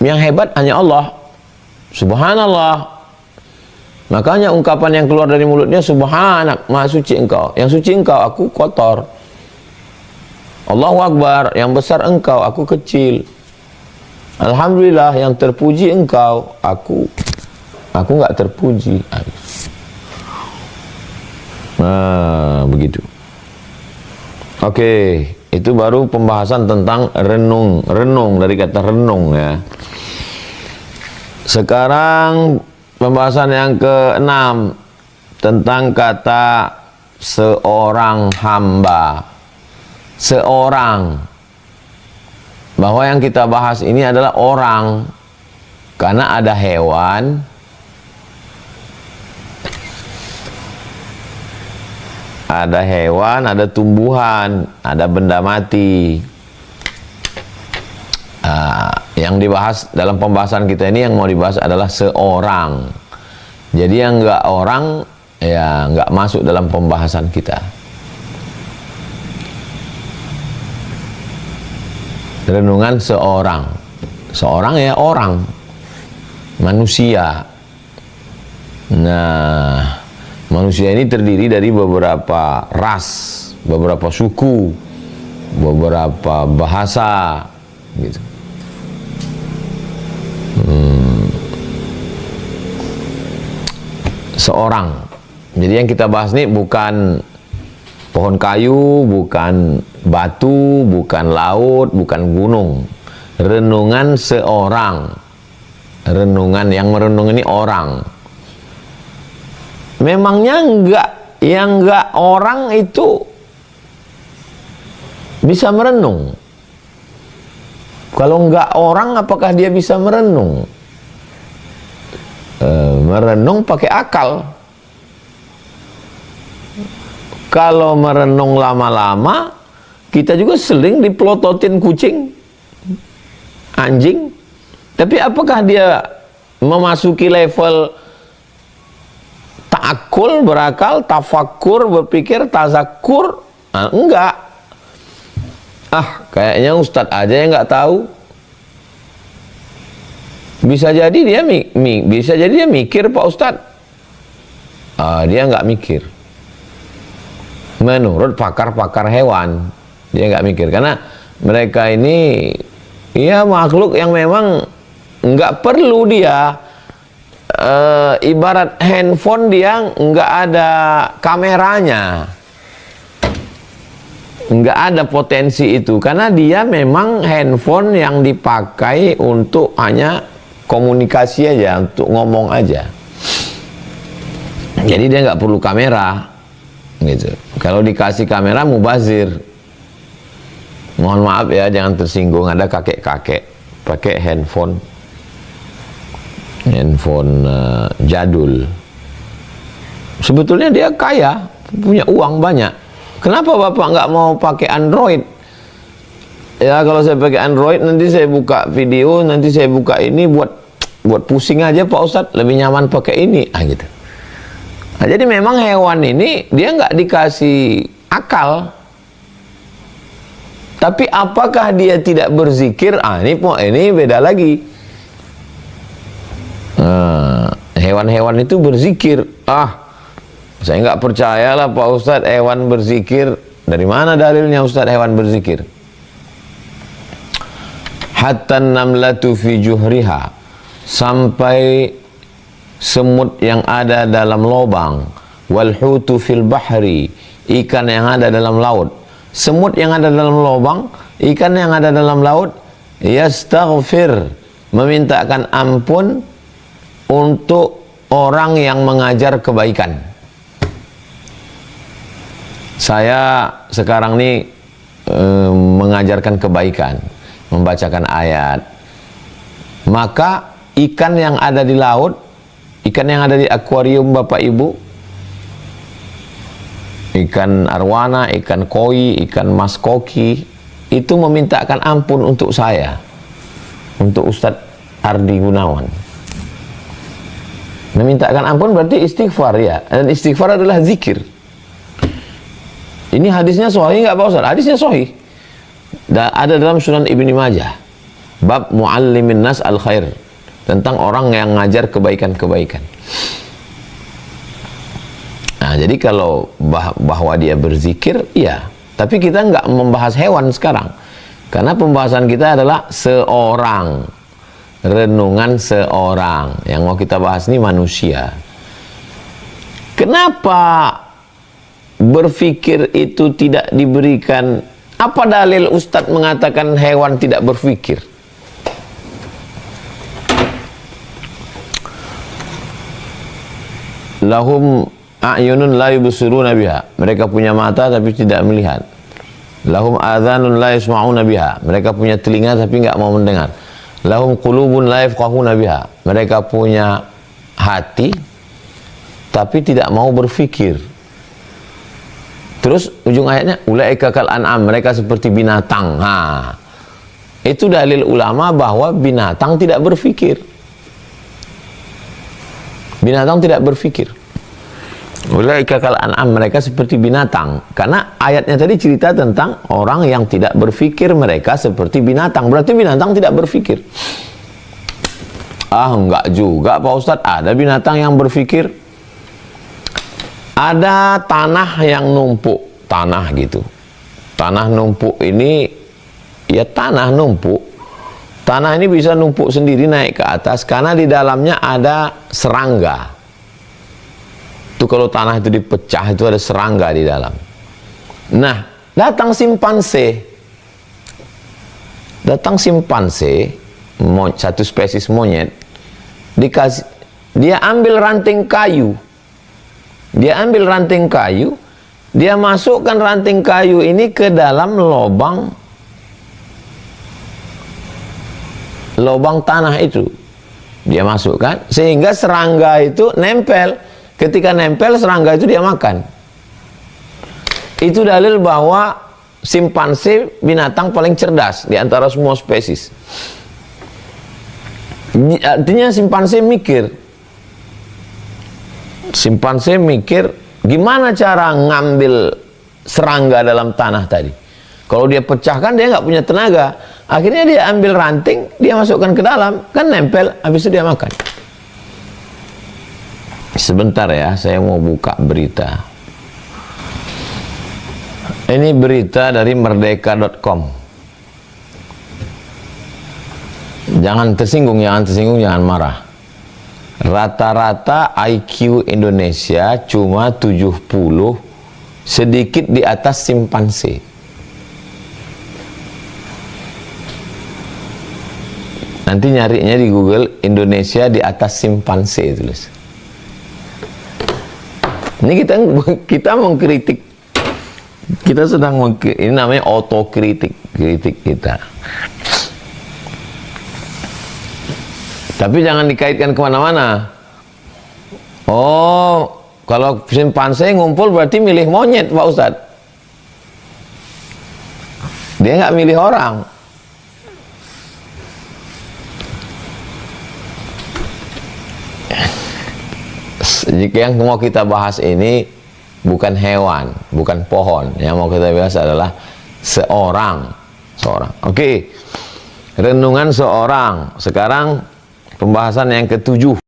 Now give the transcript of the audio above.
Yang hebat hanya Allah. Subhanallah. Makanya ungkapan yang keluar dari mulutnya, Subhanak, maha suci engkau. Yang suci engkau, aku kotor. Allahu Akbar, yang besar engkau, aku kecil. Alhamdulillah, yang terpuji engkau, aku nggak terpuji. Nah, begitu. Oke, itu baru pembahasan tentang renung dari kata renung ya. Sekarang pembahasan yang ke-6 tentang kata seorang hamba. Seorang, bahwa yang kita bahas ini adalah orang, karena ada hewan, ada tumbuhan, ada benda mati. Yang dibahas dalam pembahasan kita ini, yang mau dibahas adalah seorang. Jadi yang enggak orang, ya enggak masuk dalam pembahasan kita. Renungan seorang. Seorang ya orang, manusia. Nah, manusia ini terdiri dari beberapa ras, beberapa suku, beberapa bahasa, gitu. Seorang. Jadi yang kita bahas ini bukan pohon kayu, bukan batu, bukan laut, bukan gunung. Renungan seorang. Renungan, yang merenung ini orang. Memangnya yang enggak orang itu bisa merenung? Kalau enggak orang, apakah dia bisa merenung? Merenung pakai akal. Kalau merenung lama-lama, kita juga sering dipelototin kucing, anjing. Tapi apakah dia memasuki level ta'akul, berakal, tafakur, berpikir, tazakur? Enggak. Kayaknya Ustadz aja yang nggak tahu. Bisa jadi dia mikir, Pak Ustadz. Dia nggak mikir. Menurut pakar-pakar hewan, dia nggak mikir, karena mereka ini ya makhluk yang memang nggak perlu dia ibarat handphone, dia nggak ada kameranya, nggak ada potensi itu, karena dia memang handphone yang dipakai untuk hanya komunikasi aja, untuk ngomong aja. Jadi dia nggak perlu kamera, gitu. Kalau dikasih kamera mubazir. Mohon maaf ya, jangan tersinggung. Ada kakek-kakek pakai handphone jadul. Sebetulnya dia kaya, punya uang banyak. Kenapa Bapak nggak mau pakai Android? Ya, kalau saya pakai Android, nanti saya buka video, nanti saya buka ini buat pusing aja Pak Ustadz, lebih nyaman pakai ini, gitu. Nah, jadi memang hewan ini dia nggak dikasih akal. Tapi apakah dia tidak berzikir? Ini beda lagi. Hewan-hewan itu berzikir. Saya nggak percaya lah Pak Ustadz hewan berzikir. Dari mana dalilnya Ustadz hewan berzikir? Hatta namlatu fi juhriha, sampai semut yang ada dalam lubang, wal hutu fil bahri, ikan yang ada dalam laut. Semut yang ada dalam lubang, ikan yang ada dalam laut, yastaghfir, memintakan ampun untuk orang yang mengajar kebaikan. Saya sekarang ini mengajarkan kebaikan, membacakan ayat. Maka ikan yang ada di laut, ikan yang ada di akuarium Bapak Ibu, ikan arwana, ikan koi, ikan mas koki, itu memintakan ampun untuk saya, untuk Ustadz Ardi Gunawan. Memintakan ampun berarti istighfar ya, dan istighfar adalah zikir. Ini hadisnya sahih nggak Pak Ustadz? Hadisnya sahih. Ada dalam Sunan Ibnu Majah. Bab muallimin nas al khair, tentang orang yang ngajar kebaikan-kebaikan. Nah, jadi kalau bahwa dia berzikir, ya. Tapi kita nggak membahas hewan sekarang, karena pembahasan kita adalah seorang, renungan seorang. Yang mau kita bahas ini manusia. Kenapa berpikir itu tidak diberikan? Apa dalil Ustadz mengatakan hewan tidak berpikir? Lahum a'yunun la yubsiruna biha, mereka punya mata tapi tidak melihat. Lahum adhanun la yasma'una biha, mereka punya telinga tapi nggak mau mendengar. Lahum qulubun la yafqahuna biha, mereka punya hati tapi tidak mau berpikir. Terus ujung ayatnya, ulaika kal an'am, mereka seperti binatang. Nah, itu dalil ulama bahwa binatang tidak berpikir. Binatang tidak berpikir. Ulaika kal an'am, mereka seperti binatang. Karena ayatnya tadi cerita tentang orang yang tidak berpikir, mereka seperti binatang. Berarti binatang tidak berpikir. Ah, enggak juga Pak Ustadz, ada binatang yang berpikir. Ada tanah yang numpuk, tanah gitu. Tanah numpuk ini, ya tanah numpuk. Tanah ini bisa numpuk sendiri naik ke atas karena di dalamnya ada serangga. Itu kalau tanah itu dipecah, itu ada serangga di dalam. Nah, datang simpanse. Datang simpanse, satu spesies monyet, dia ambil ranting kayu. Dia ambil ranting kayu, dia masukkan ranting kayu ini ke dalam lubang tanah itu. Dia masukkan sehingga serangga itu nempel. Ketika nempel, serangga itu dia makan. Itu dalil bahwa simpanse binatang paling cerdas di antara semua spesies. Artinya simpanse mikir. Simpanse mikir gimana cara ngambil serangga dalam tanah tadi. Kalau dia pecahkan, dia nggak punya tenaga. Akhirnya dia ambil ranting, dia masukkan ke dalam, kan nempel, habis itu dia makan. Sebentar ya, saya mau buka berita. Ini berita dari merdeka.com. Jangan tersinggung, jangan marah. Rata-rata IQ Indonesia cuma 70, sedikit di atas simpanse. Nanti nyarinya di Google, Indonesia di atas simpanse, tulis. Ini kita mengkritik. Kita sedang ini namanya otokritik, kritik kita. Tapi jangan dikaitkan kemana-mana. Oh, kalau simpanse ngumpul berarti milih monyet, Pak Ustadz. Dia nggak milih orang. Jika yang mau kita bahas ini bukan hewan, bukan pohon. Yang mau kita bahas adalah seorang. Oke. Renungan seorang. Sekarang pembahasan yang ketujuh.